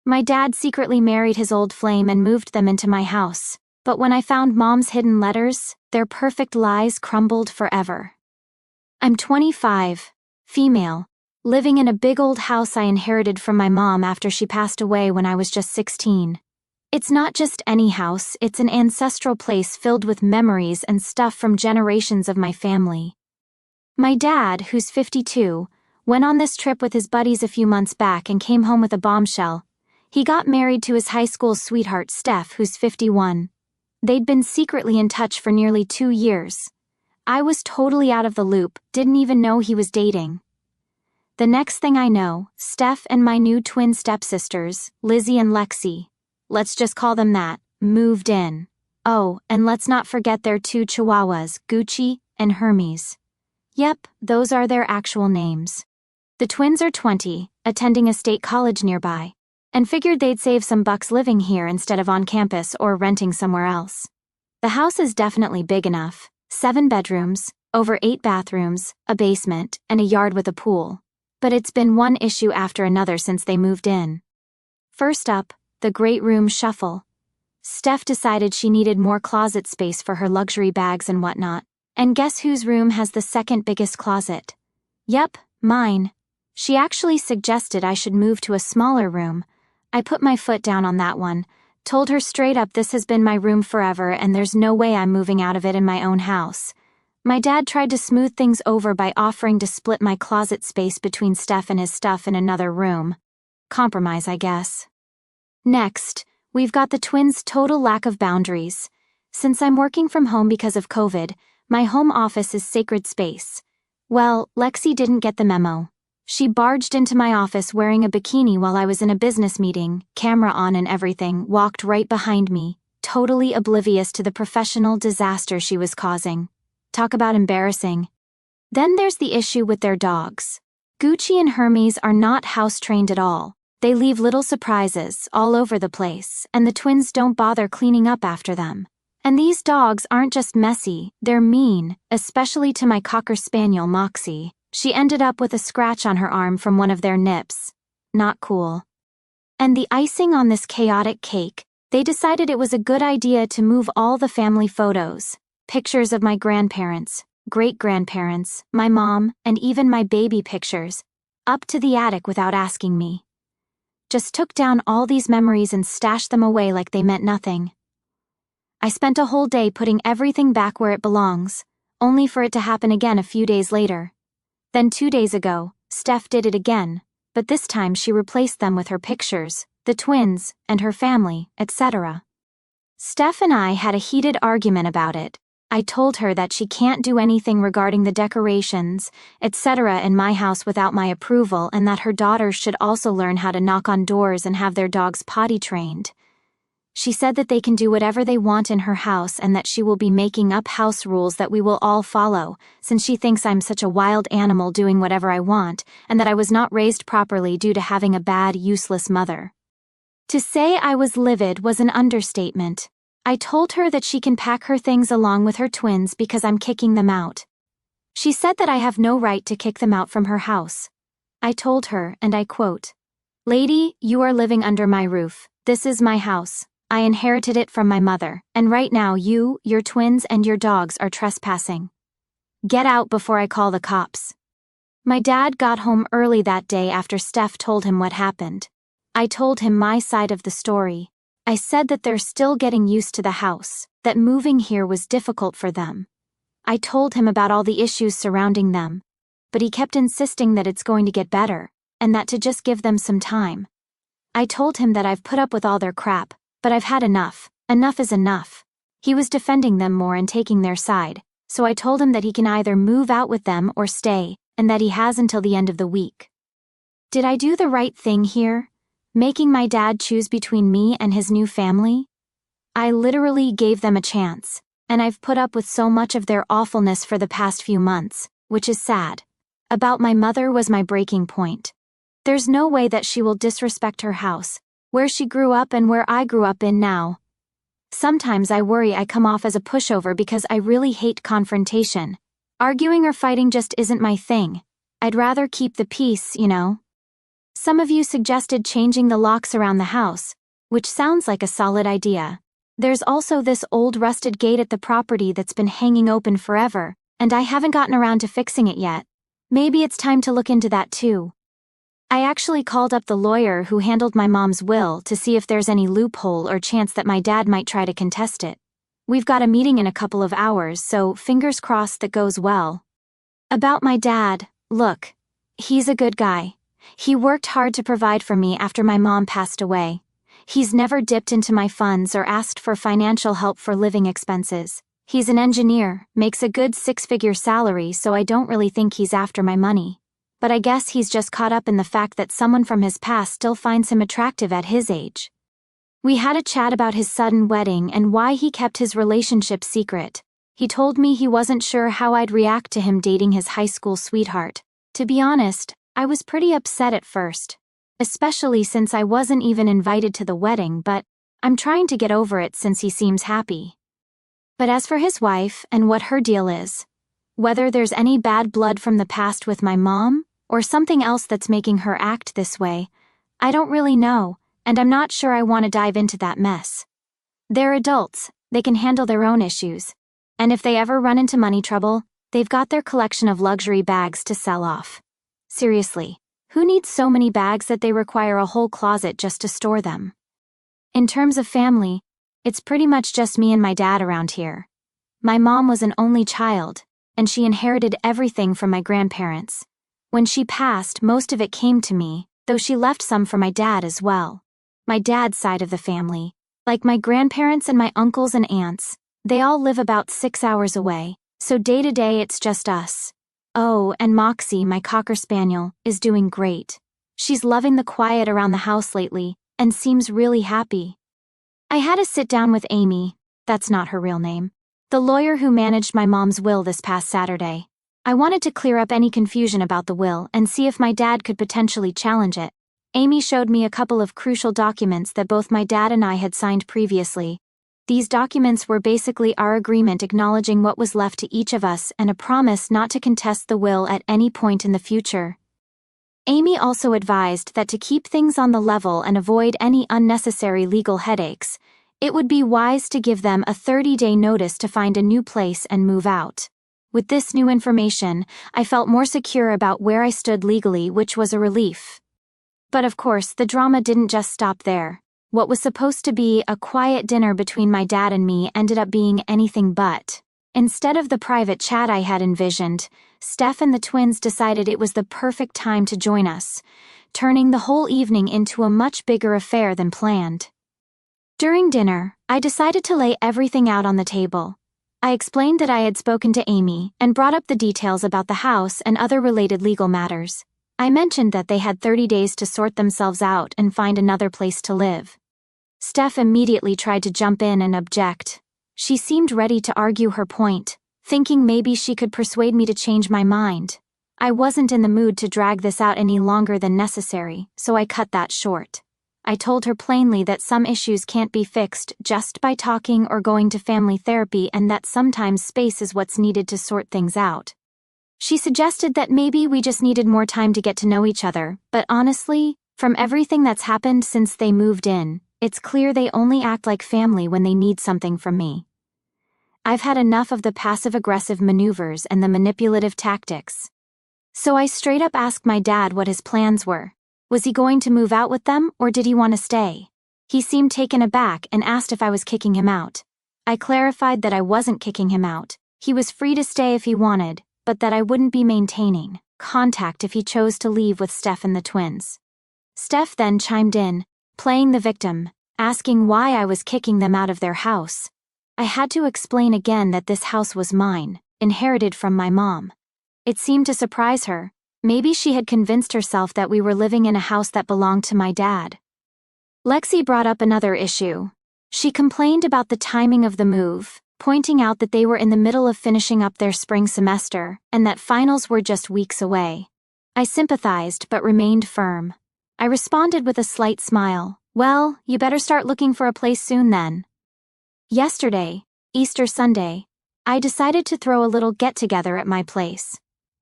My dad secretly married his old flame and moved them into my house, but when I found Mom's hidden letters, their perfect lies crumbled forever. I'm 25, female, living in a big old house I inherited from my mom after she passed away when I was just 16. It's not just any house, it's an ancestral place filled with memories and stuff from generations of my family. My dad, who's 52, went on this trip with his buddies a few months back and came home with a bombshell. He got married to his high school sweetheart Steph, who's 51. They'd been secretly in touch for nearly 2 years. I was totally out of the loop, didn't even know he was dating. The next thing I know, Steph and my new twin stepsisters, Lizzie and Lexi, let's just call them that, moved in. Oh, and let's not forget their 2 chihuahuas, Gucci and Hermes. Yep, those are their actual names. The twins are 20, attending a state college nearby, and figured they'd save some bucks living here instead of on campus or renting somewhere else. The house is definitely big enough, 7 bedrooms, over 8 bathrooms, a basement, and a yard with a pool. But it's been one issue after another since they moved in. First up, the great room shuffle. Steph decided she needed more closet space for her luxury bags and whatnot, and guess whose room has the second biggest closet? Yep, mine. She actually suggested I should move to a smaller room. I put my foot down on that one, told her straight up this has been my room forever and there's no way I'm moving out of it in my own house. My dad tried to smooth things over by offering to split my closet space between Steph and his stuff in another room. Compromise, I guess. Next, we've got the twins' total lack of boundaries. Since I'm working from home because of COVID, my home office is sacred space. Well, Lexi didn't get the memo. She barged into my office wearing a bikini while I was in a business meeting, camera on and everything, walked right behind me, totally oblivious to the professional disaster she was causing. Talk about embarrassing. Then there's the issue with their dogs. Gucci and Hermes are not house-trained at all. They leave little surprises all over the place, and the twins don't bother cleaning up after them. And these dogs aren't just messy, they're mean, especially to my Cocker Spaniel Moxie. She ended up with a scratch on her arm from one of their nips. Not cool. And the icing on this chaotic cake, they decided it was a good idea to move all the family photos, pictures of my grandparents, great-grandparents, my mom, and even my baby pictures, up to the attic without asking me. Just took down all these memories and stashed them away like they meant nothing. I spent a whole day putting everything back where it belongs, only for it to happen again a few days later. Then 2 days ago, Steph did it again, but this time she replaced them with her pictures, the twins, and her family, etc. Steph and I had a heated argument about it. I told her that she can't do anything regarding the decorations, etc. in my house without my approval and that her daughters should also learn how to knock on doors and have their dogs potty trained. She said that they can do whatever they want in her house and that she will be making up house rules that we will all follow, since she thinks I'm such a wild animal doing whatever I want, and that I was not raised properly due to having a bad, useless mother. To say I was livid was an understatement. I told her that she can pack her things along with her twins because I'm kicking them out. She said that I have no right to kick them out from her house. I told her, and I quote, "Lady, you are living under my roof. This is my house. I inherited it from my mother, and right now you, your twins, and your dogs are trespassing. Get out before I call the cops." My dad got home early that day after Steph told him what happened. I told him my side of the story. I said that they're still getting used to the house, that moving here was difficult for them. I told him about all the issues surrounding them, but he kept insisting that it's going to get better, and that to just give them some time. I told him that I've put up with all their crap, but I've had enough. Enough is enough. He was defending them more and taking their side, so I told him that he can either move out with them or stay, and that he has until the end of the week. Did I do the right thing here? Making my dad choose between me and his new family? I literally gave them a chance, and I've put up with so much of their awfulness for the past few months, which is sad. About my mother was my breaking point. There's no way that she will disrespect her house, where she grew up and where I grew up in now. Sometimes I worry I come off as a pushover because I really hate confrontation. Arguing or fighting just isn't my thing. I'd rather keep the peace, you know. Some of you suggested changing the locks around the house, which sounds like a solid idea. There's also this old rusted gate at the property that's been hanging open forever, and I haven't gotten around to fixing it yet. Maybe it's time to look into that too. I actually called up the lawyer who handled my mom's will to see if there's any loophole or chance that my dad might try to contest it. We've got a meeting in a couple of hours, so fingers crossed that goes well. About my dad, look, he's a good guy. He worked hard to provide for me after my mom passed away. He's never dipped into my funds or asked for financial help for living expenses. He's an engineer, makes a good 6-figure salary, so I don't really think he's after my money. But I guess he's just caught up in the fact that someone from his past still finds him attractive at his age. We had a chat about his sudden wedding and why he kept his relationship secret. He told me he wasn't sure how I'd react to him dating his high school sweetheart. To be honest, I was pretty upset at first, especially since I wasn't even invited to the wedding, but I'm trying to get over it since he seems happy. But as for his wife and what her deal is, whether there's any bad blood from the past with my mom, or something else that's making her act this way, I don't really know, and I'm not sure I want to dive into that mess. They're adults, they can handle their own issues, and if they ever run into money trouble, they've got their collection of luxury bags to sell off. Seriously, who needs so many bags that they require a whole closet just to store them? In terms of family, it's pretty much just me and my dad around here. My mom was an only child, and she inherited everything from my grandparents. When she passed, most of it came to me, though she left some for my dad as well. My dad's side of the family, like my grandparents and my uncles and aunts, they all live about 6 hours away, so day to day it's just us. Oh, and Moxie, my Cocker Spaniel, is doing great. She's loving the quiet around the house lately, and seems really happy. I had a sit down with Amy, that's not her real name, the lawyer who managed my mom's will this past Saturday. I wanted to clear up any confusion about the will and see if my dad could potentially challenge it. Amy showed me a couple of crucial documents that both my dad and I had signed previously. These documents were basically our agreement acknowledging what was left to each of us and a promise not to contest the will at any point in the future. Amy also advised that to keep things on the level and avoid any unnecessary legal headaches, it would be wise to give them a 30-day notice to find a new place and move out. With this new information, I felt more secure about where I stood legally, which was a relief. But of course, the drama didn't just stop there. What was supposed to be a quiet dinner between my dad and me ended up being anything but. Instead of the private chat I had envisioned, Steph and the twins decided it was the perfect time to join us, turning the whole evening into a much bigger affair than planned. During dinner, I decided to lay everything out on the table. I explained that I had spoken to Amy and brought up the details about the house and other related legal matters. I mentioned that they had 30 days to sort themselves out and find another place to live. Steph immediately tried to jump in and object. She seemed ready to argue her point, thinking maybe she could persuade me to change my mind. I wasn't in the mood to drag this out any longer than necessary, so I cut that short. I told her plainly that some issues can't be fixed just by talking or going to family therapy and that sometimes space is what's needed to sort things out. She suggested that maybe we just needed more time to get to know each other, but honestly, from everything that's happened since they moved in, it's clear they only act like family when they need something from me. I've had enough of the passive-aggressive maneuvers and the manipulative tactics. So I straight up asked my dad what his plans were. Was he going to move out with them, or did he want to stay? He seemed taken aback and asked if I was kicking him out. I clarified that I wasn't kicking him out. He was free to stay if he wanted, but that I wouldn't be maintaining contact if he chose to leave with Steph and the twins. Steph then chimed in, playing the victim, asking why I was kicking them out of their house. I had to explain again that this house was mine, inherited from my mom. It seemed to surprise her. Maybe she had convinced herself that we were living in a house that belonged to my dad. Lexi brought up another issue. She complained about the timing of the move, pointing out that they were in the middle of finishing up their spring semester, and that finals were just weeks away. I sympathized but remained firm. I responded with a slight smile. Well, you better start looking for a place soon then. Yesterday, Easter Sunday, I decided to throw a little get-together at my place.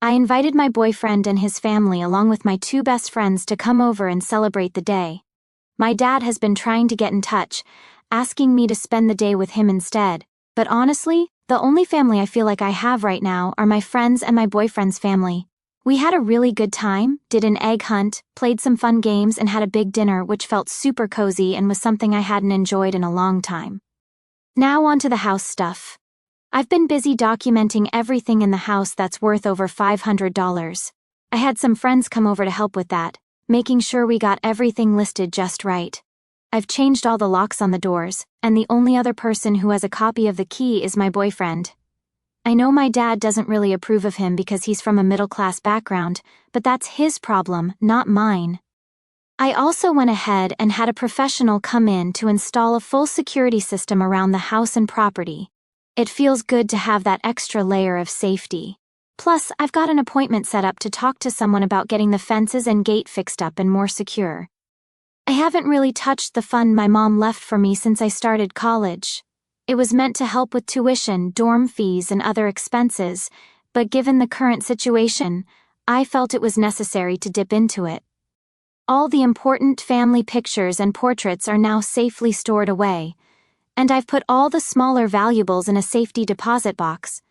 I invited my boyfriend and his family along with my two best friends to come over and celebrate the day. My dad has been trying to get in touch, asking me to spend the day with him instead, but honestly, the only family I feel like I have right now are my friends and my boyfriend's family. We had a really good time, did an egg hunt, played some fun games and had a big dinner which felt super cozy and was something I hadn't enjoyed in a long time. Now on to the house stuff. I've been busy documenting everything in the house that's worth over $500. I had some friends come over to help with that, making sure we got everything listed just right. I've changed all the locks on the doors, and the only other person who has a copy of the key is my boyfriend. I know my dad doesn't really approve of him because he's from a middle-class background, but that's his problem, not mine. I also went ahead and had a professional come in to install a full security system around the house and property. It feels good to have that extra layer of safety. Plus, I've got an appointment set up to talk to someone about getting the fences and gate fixed up and more secure. I haven't really touched the fund my mom left for me since I started college. It was meant to help with tuition, dorm fees, and other expenses, but given the current situation, I felt it was necessary to dip into it. All the important family pictures and portraits are now safely stored away, and I've put all the smaller valuables in a safety deposit box.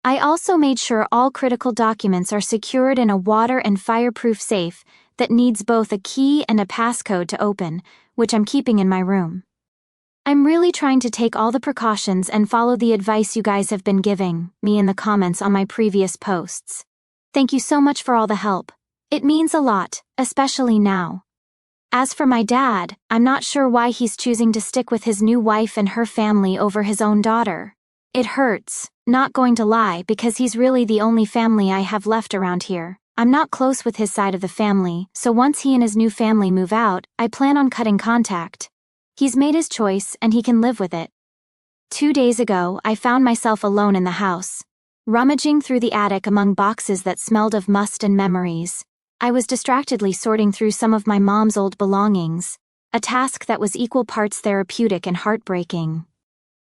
I also made sure all critical documents are secured in a water and fireproof safe that needs both a key and a passcode to open, which I'm keeping in my room. I'm really trying to take all the precautions and follow the advice you guys have been giving me in the comments on my previous posts. Thank you so much for all the help. It means a lot, especially now. As for my dad, I'm not sure why he's choosing to stick with his new wife and her family over his own daughter. It hurts, not going to lie, because he's really the only family I have left around here. I'm not close with his side of the family, so once he and his new family move out, I plan on cutting contact. He's made his choice and he can live with it. 2 days ago, I found myself alone in the house, rummaging through the attic among boxes that smelled of must and memories. I was distractedly sorting through some of my mom's old belongings, a task that was equal parts therapeutic and heartbreaking.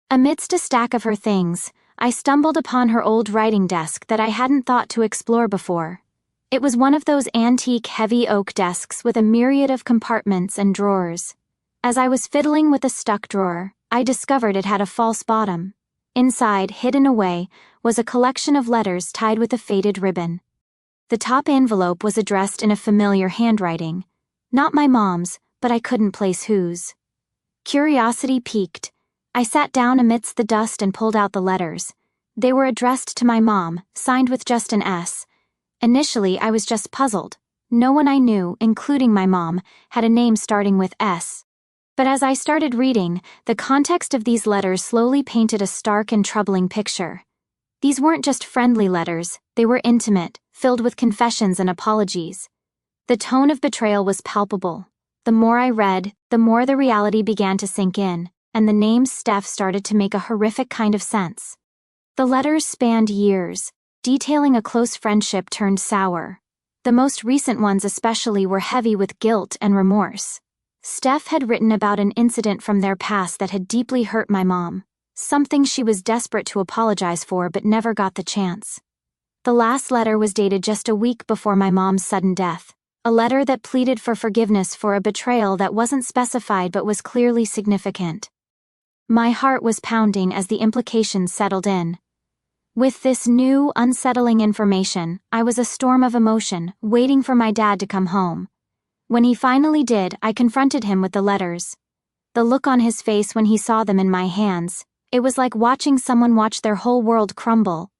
Amidst a stack of her things, I stumbled upon her old writing desk that I hadn't thought to explore before. It was one of those antique heavy oak desks with a myriad of compartments and drawers. As I was fiddling with a stuck drawer, I discovered it had a false bottom. Inside, hidden away, was a collection of letters tied with a faded ribbon. The top envelope was addressed in a familiar handwriting. Not my mom's, but I couldn't place whose. Curiosity piqued. I sat down amidst the dust and pulled out the letters. They were addressed to my mom, signed with just an S. Initially, I was just puzzled. No one I knew, including my mom, had a name starting with S. But as I started reading, the context of these letters slowly painted a stark and troubling picture. These weren't just friendly letters, they were intimate, filled with confessions and apologies. The tone of betrayal was palpable. The more I read, the more the reality began to sink in, and the name Steph started to make a horrific kind of sense. The letters spanned years, detailing a close friendship turned sour. The most recent ones especially were heavy with guilt and remorse. Steph had written about an incident from their past that had deeply hurt my mom, something she was desperate to apologize for but never got the chance. The last letter was dated just a week before my mom's sudden death, a letter that pleaded for forgiveness for a betrayal that wasn't specified but was clearly significant. My heart was pounding as the implications settled in. With this new, unsettling information, I was a storm of emotion, waiting for my dad to come home. When he finally did, I confronted him with the letters. The look on his face when he saw them in my hands, it was like watching someone watch their whole world crumble.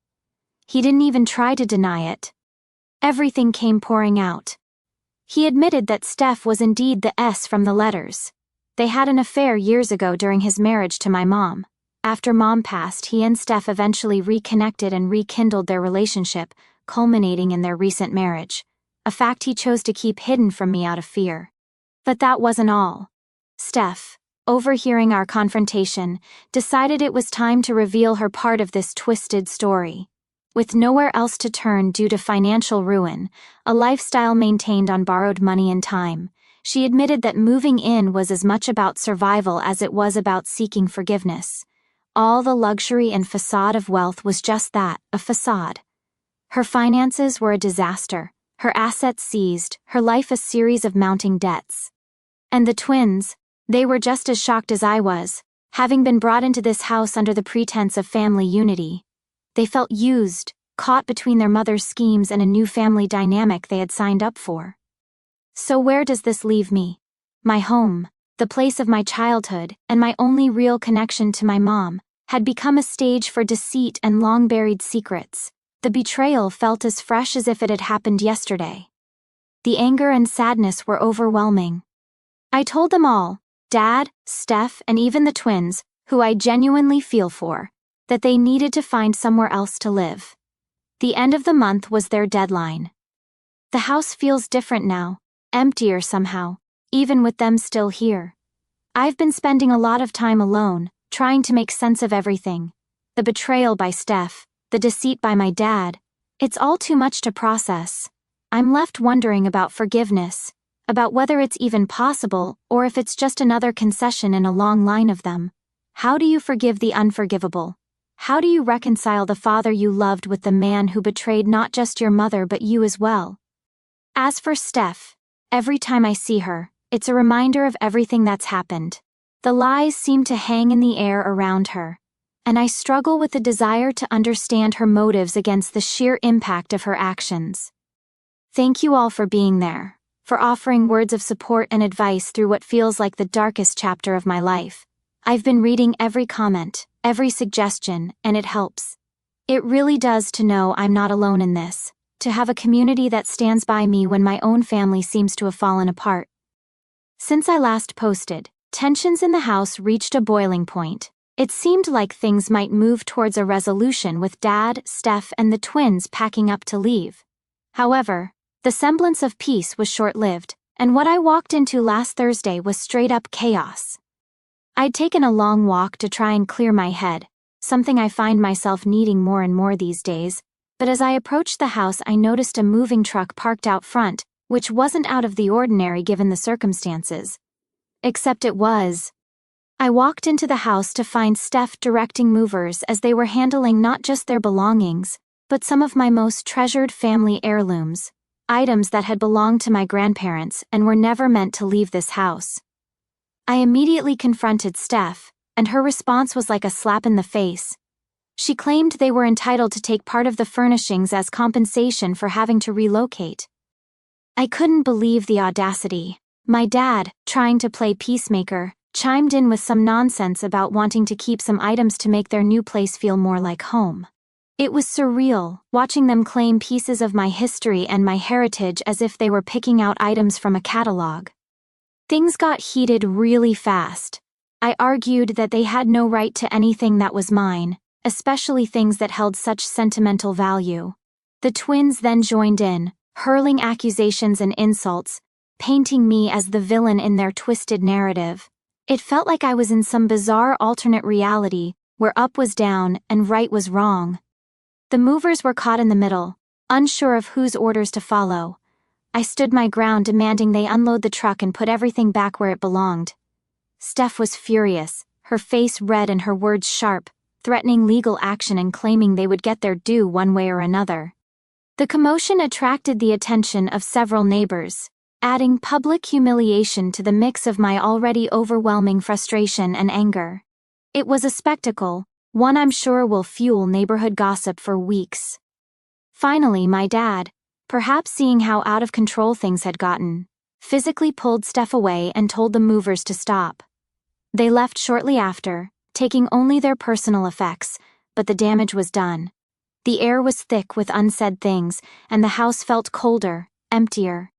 He didn't even try to deny it. Everything came pouring out. He admitted that Steph was indeed the S from the letters. They had an affair years ago during his marriage to my mom. After Mom passed, he and Steph eventually reconnected and rekindled their relationship, culminating in their recent marriage, a fact he chose to keep hidden from me out of fear. But that wasn't all. Steph, overhearing our confrontation, decided it was time to reveal her part of this twisted story. With nowhere else to turn due to financial ruin, a lifestyle maintained on borrowed money and time, she admitted that moving in was as much about survival as it was about seeking forgiveness. All the luxury and facade of wealth was just that, a facade. Her finances were a disaster, her assets seized, her life a series of mounting debts. And the twins, they were just as shocked as I was, having been brought into this house under the pretense of family unity. They felt used, caught between their mother's schemes and a new family dynamic they had signed up for. So where does this leave me? My home, the place of my childhood, and my only real connection to my mom, had become a stage for deceit and long-buried secrets. The betrayal felt as fresh as if it had happened yesterday. The anger and sadness were overwhelming. I told them all, Dad, Steph, and even the twins, who I genuinely feel for, that they needed to find somewhere else to live. The end of the month was their deadline. The house feels different now, emptier somehow, even with them still here. I've been spending a lot of time alone, trying to make sense of everything. The betrayal by Steph, the deceit by my dad. It's all too much to process. I'm left wondering about forgiveness, about whether it's even possible or if it's just another concession in a long line of them. How do you forgive the unforgivable? How do you reconcile the father you loved with the man who betrayed not just your mother but you as well? As for Steph, every time I see her, it's a reminder of everything that's happened. The lies seem to hang in the air around her, and I struggle with the desire to understand her motives against the sheer impact of her actions. Thank you all for being there, for offering words of support and advice through what feels like the darkest chapter of my life. I've been reading every comment, every suggestion, and it helps. It really does to know I'm not alone in this, to have a community that stands by me when my own family seems to have fallen apart. Since I last posted, tensions in the house reached a boiling point. It seemed like things might move towards a resolution with Dad, Steph, and the twins packing up to leave. However, the semblance of peace was short-lived, and what I walked into last Thursday was straight-up chaos. I'd taken a long walk to try and clear my head, something I find myself needing more and more these days, but as I approached the house I noticed a moving truck parked out front, which wasn't out of the ordinary given the circumstances. Except it was. I walked into the house to find Steph directing movers as they were handling not just their belongings, but some of my most treasured family heirlooms, items that had belonged to my grandparents and were never meant to leave this house. I immediately confronted Steph, and her response was like a slap in the face. She claimed they were entitled to take part of the furnishings as compensation for having to relocate. I couldn't believe the audacity. My dad, trying to play peacemaker, chimed in with some nonsense about wanting to keep some items to make their new place feel more like home. It was surreal, watching them claim pieces of my history and my heritage as if they were picking out items from a catalog. Things got heated really fast. I argued that they had no right to anything that was mine, especially things that held such sentimental value. The twins then joined in, hurling accusations and insults, painting me as the villain in their twisted narrative. It felt like I was in some bizarre alternate reality, where up was down and right was wrong. The movers were caught in the middle, unsure of whose orders to follow. I stood my ground demanding they unload the truck and put everything back where it belonged. Steph was furious, her face red and her words sharp, threatening legal action and claiming they would get their due one way or another. The commotion attracted the attention of several neighbors, adding public humiliation to the mix of my already overwhelming frustration and anger. It was a spectacle, one I'm sure will fuel neighborhood gossip for weeks. Finally, my dad, perhaps seeing how out of control things had gotten, physically pulled Steph away and told the movers to stop. They left shortly after, taking only their personal effects, but the damage was done. The air was thick with unsaid things, and the house felt colder, emptier.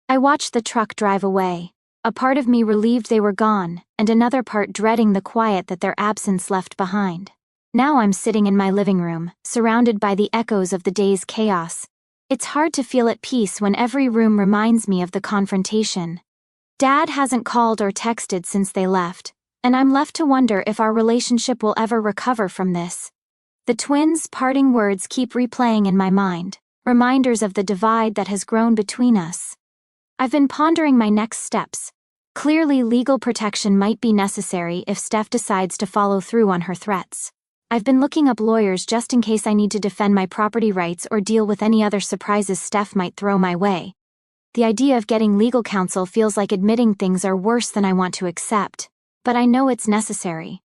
I watched the truck drive away, a part of me relieved they were gone, and another part dreading the quiet that their absence left behind. Now I'm sitting in my living room, surrounded by the echoes of the day's chaos. It's hard to feel at peace when every room reminds me of the confrontation. Dad hasn't called or texted since they left, and I'm left to wonder if our relationship will ever recover from this. The twins' parting words keep replaying in my mind, reminders of the divide that has grown between us. I've been pondering my next steps. Clearly, legal protection might be necessary if Steph decides to follow through on her threats. I've been looking up lawyers just in case I need to defend my property rights or deal with any other surprises Steph might throw my way. The idea of getting legal counsel feels like admitting things are worse than I want to accept, but I know it's necessary.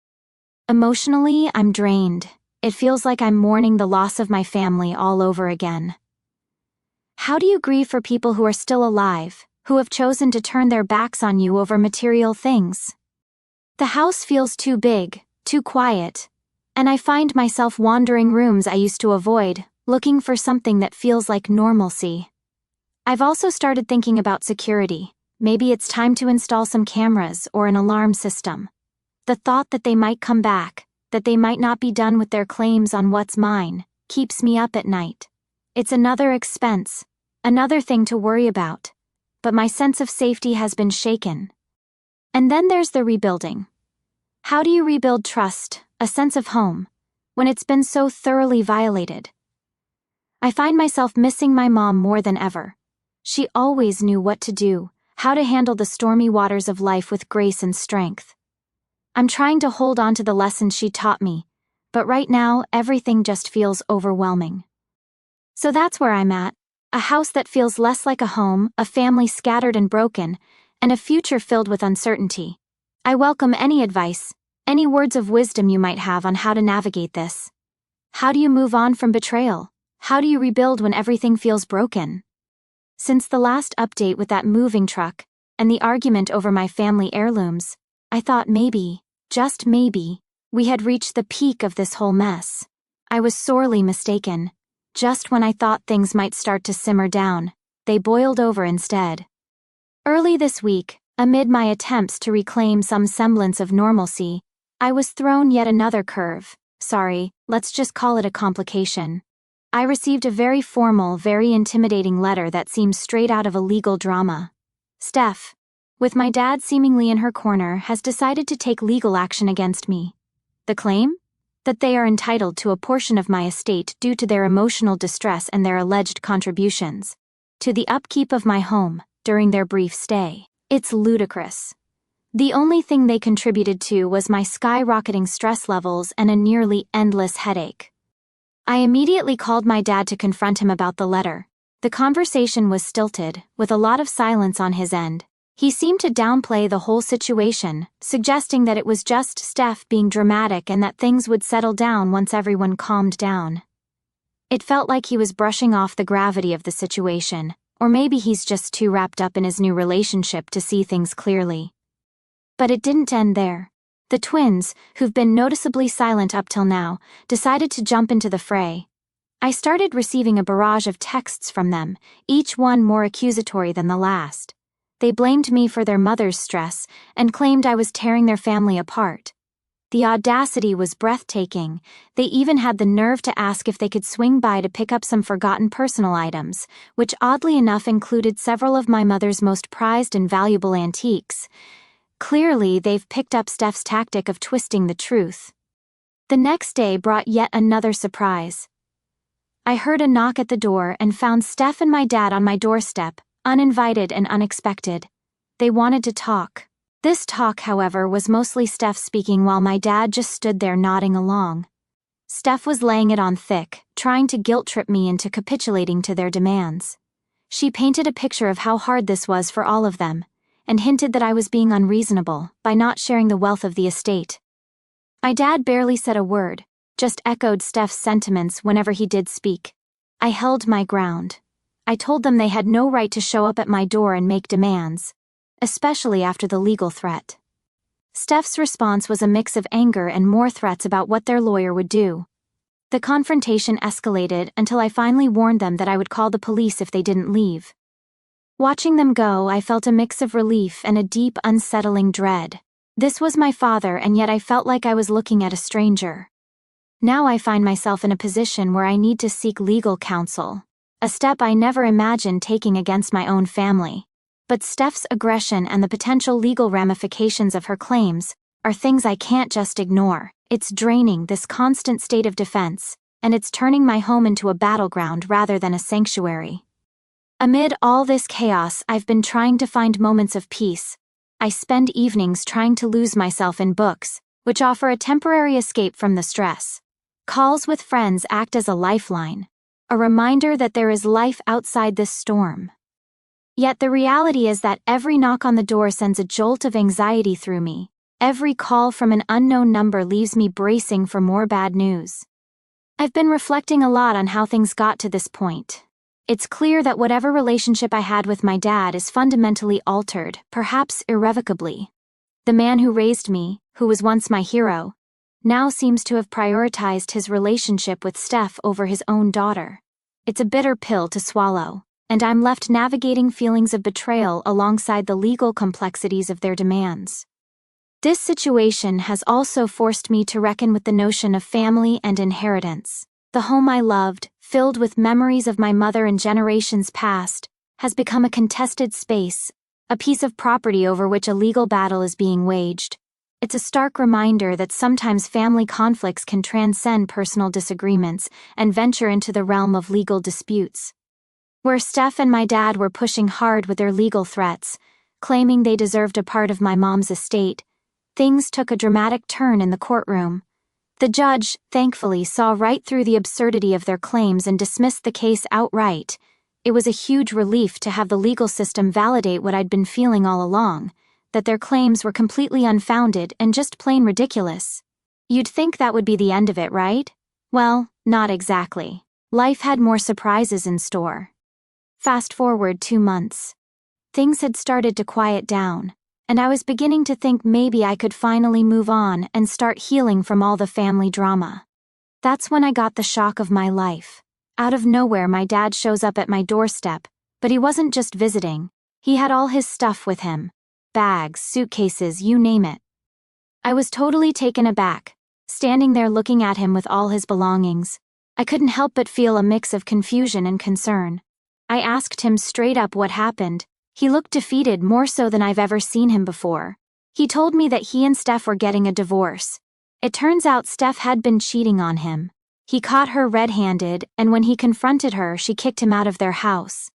Emotionally, I'm drained. It feels like I'm mourning the loss of my family all over again. How do you grieve for people who are still alive, who have chosen to turn their backs on you over material things? The house feels too big, too quiet, and I find myself wandering rooms I used to avoid, looking for something that feels like normalcy. I've also started thinking about security. Maybe it's time to install some cameras or an alarm system. The thought that they might come back, that they might not be done with their claims on what's mine, keeps me up at night. It's another expense, another thing to worry about. But my sense of safety has been shaken. And then there's the rebuilding. How do you rebuild trust, a sense of home, when it's been so thoroughly violated? I find myself missing my mom more than ever. She always knew what to do, how to handle the stormy waters of life with grace and strength. I'm trying to hold on to the lessons she taught me, but right now everything just feels overwhelming. So that's where I'm at, a house that feels less like a home, a family scattered and broken, and a future filled with uncertainty. I welcome any advice, any words of wisdom you might have on how to navigate this. How do you move on from betrayal? How do you rebuild when everything feels broken? Since the last update with that moving truck, and the argument over my family heirlooms, I thought maybe, just maybe, we had reached the peak of this whole mess. I was sorely mistaken. Just when I thought things might start to simmer down, they boiled over instead. Early this week, amid my attempts to reclaim some semblance of normalcy, I was thrown yet another curve. Sorry, let's just call it a complication. I received a very formal, very intimidating letter that seems straight out of a legal drama. Steph, with my dad seemingly in her corner, has decided to take legal action against me. The claim? That they are entitled to a portion of my estate due to their emotional distress and their alleged contributions to the upkeep of my home during their brief stay. It's ludicrous. The only thing they contributed to was my skyrocketing stress levels and a nearly endless headache. I immediately called my dad to confront him about the letter. The conversation was stilted, with a lot of silence on his end. He seemed to downplay the whole situation, suggesting that it was just Steph being dramatic and that things would settle down once everyone calmed down. It felt like he was brushing off the gravity of the situation, or maybe he's just too wrapped up in his new relationship to see things clearly. But it didn't end there. The twins, who've been noticeably silent up till now, decided to jump into the fray. I started receiving a barrage of texts from them, each one more accusatory than the last. They blamed me for their mother's stress and claimed I was tearing their family apart. The audacity was breathtaking. They even had the nerve to ask if they could swing by to pick up some forgotten personal items, which oddly enough included several of my mother's most prized and valuable antiques. Clearly, they've picked up Steph's tactic of twisting the truth. The next day brought yet another surprise. I heard a knock at the door and found Steph and my dad on my doorstep, uninvited and unexpected. They wanted to talk. This talk, however, was mostly Steph speaking while my dad just stood there nodding along. Steph was laying it on thick, trying to guilt-trip me into capitulating to their demands. She painted a picture of how hard this was for all of them, and hinted that I was being unreasonable by not sharing the wealth of the estate. My dad barely said a word, just echoed Steph's sentiments whenever he did speak. I held my ground. I told them they had no right to show up at my door and make demands, especially after the legal threat. Steph's response was a mix of anger and more threats about what their lawyer would do. The confrontation escalated until I finally warned them that I would call the police if they didn't leave. Watching them go, I felt a mix of relief and a deep, unsettling dread. This was my father, and yet I felt like I was looking at a stranger. Now I find myself in a position where I need to seek legal counsel, a step I never imagined taking against my own family. But Steph's aggression and the potential legal ramifications of her claims are things I can't just ignore. It's draining, this constant state of defense, and it's turning my home into a battleground rather than a sanctuary. Amid all this chaos, I've been trying to find moments of peace. I spend evenings trying to lose myself in books, which offer a temporary escape from the stress. Calls with friends act as a lifeline, a reminder that there is life outside this storm. Yet the reality is that every knock on the door sends a jolt of anxiety through me. Every call from an unknown number leaves me bracing for more bad news. I've been reflecting a lot on how things got to this point. It's clear that whatever relationship I had with my dad is fundamentally altered, perhaps irrevocably. The man who raised me, who was once my hero, now seems to have prioritized his relationship with Steph over his own daughter. It's a bitter pill to swallow, and I'm left navigating feelings of betrayal alongside the legal complexities of their demands. This situation has also forced me to reckon with the notion of family and inheritance. The home I loved, filled with memories of my mother and generations past, has become a contested space, a piece of property over which a legal battle is being waged. It's a stark reminder that sometimes family conflicts can transcend personal disagreements and venture into the realm of legal disputes. Where Steph and my dad were pushing hard with their legal threats, claiming they deserved a part of my mom's estate, things took a dramatic turn in the courtroom. The judge, thankfully, saw right through the absurdity of their claims and dismissed the case outright. It was a huge relief to have the legal system validate what I'd been feeling all along, that their claims were completely unfounded and just plain ridiculous. You'd think that would be the end of it, right? Well, not exactly. Life had more surprises in store. Fast forward 2 months. Things had started to quiet down, and I was beginning to think maybe I could finally move on and start healing from all the family drama. That's when I got the shock of my life. Out of nowhere, my dad shows up at my doorstep, but he wasn't just visiting. He had all his stuff with him. Bags, suitcases, you name it. I was totally taken aback, standing there looking at him with all his belongings. I couldn't help but feel a mix of confusion and concern. I asked him straight up what happened. He looked defeated, more so than I've ever seen him before. He told me that he and Steph were getting a divorce. It turns out Steph had been cheating on him. He caught her red-handed, and when he confronted her, she kicked him out of their house.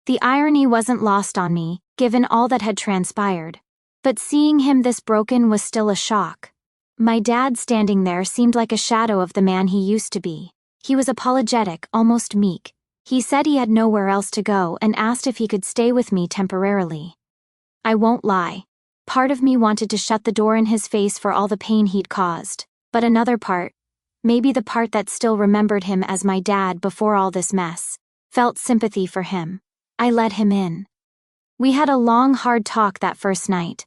The irony wasn't lost on me, given all that had transpired. But seeing him this broken was still a shock. My dad standing there seemed like a shadow of the man he used to be. He was apologetic, almost meek. He said he had nowhere else to go and asked if he could stay with me temporarily. I won't lie. Part of me wanted to shut the door in his face for all the pain he'd caused, but another part, maybe the part that still remembered him as my dad before all this mess, felt sympathy for him. I let him in. We had a long, hard talk that first night.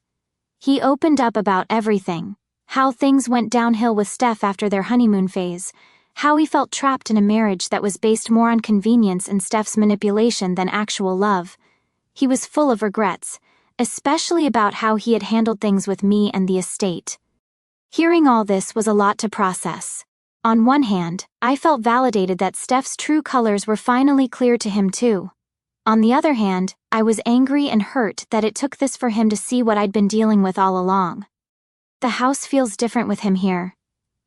He opened up about everything, how things went downhill with Steph after their honeymoon phase, how he felt trapped in a marriage that was based more on convenience and Steph's manipulation than actual love. He was full of regrets, especially about how he had handled things with me and the estate. Hearing all this was a lot to process. On one hand, I felt validated that Steph's true colors were finally clear to him too. On the other hand, I was angry and hurt that it took this for him to see what I'd been dealing with all along. The house feels different with him here.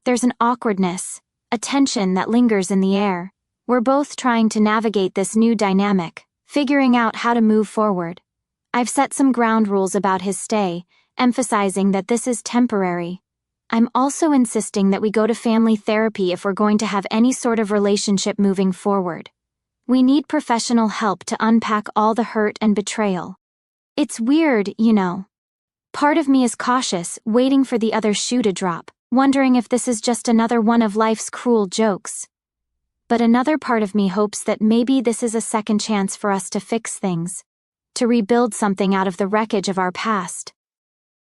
There's an awkwardness, a tension that lingers in the air. We're both trying to navigate this new dynamic, figuring out how to move forward. I've set some ground rules about his stay, emphasizing that this is temporary. I'm also insisting that we go to family therapy if we're going to have any sort of relationship moving forward. We need professional help to unpack all the hurt and betrayal. It's weird, you know. Part of me is cautious, waiting for the other shoe to drop, wondering if this is just another one of life's cruel jokes. But another part of me hopes that maybe this is a second chance for us to fix things, to rebuild something out of the wreckage of our past.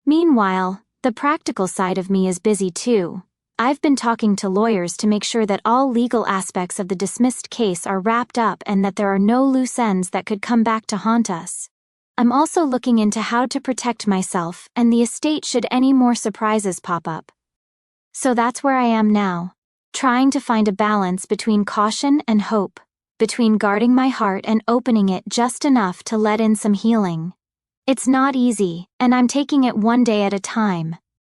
Meanwhile, the practical side of me is busy too. I've been talking to lawyers to make sure that all legal aspects of the dismissed case are wrapped up and that there are no loose ends that could come back to haunt us. I'm also looking into how to protect myself and the estate should any more surprises pop up. So that's where I am now, trying to find a balance between caution and hope, between guarding my heart and opening it just enough to let in some healing. It's not easy, and I'm taking it one day at a time.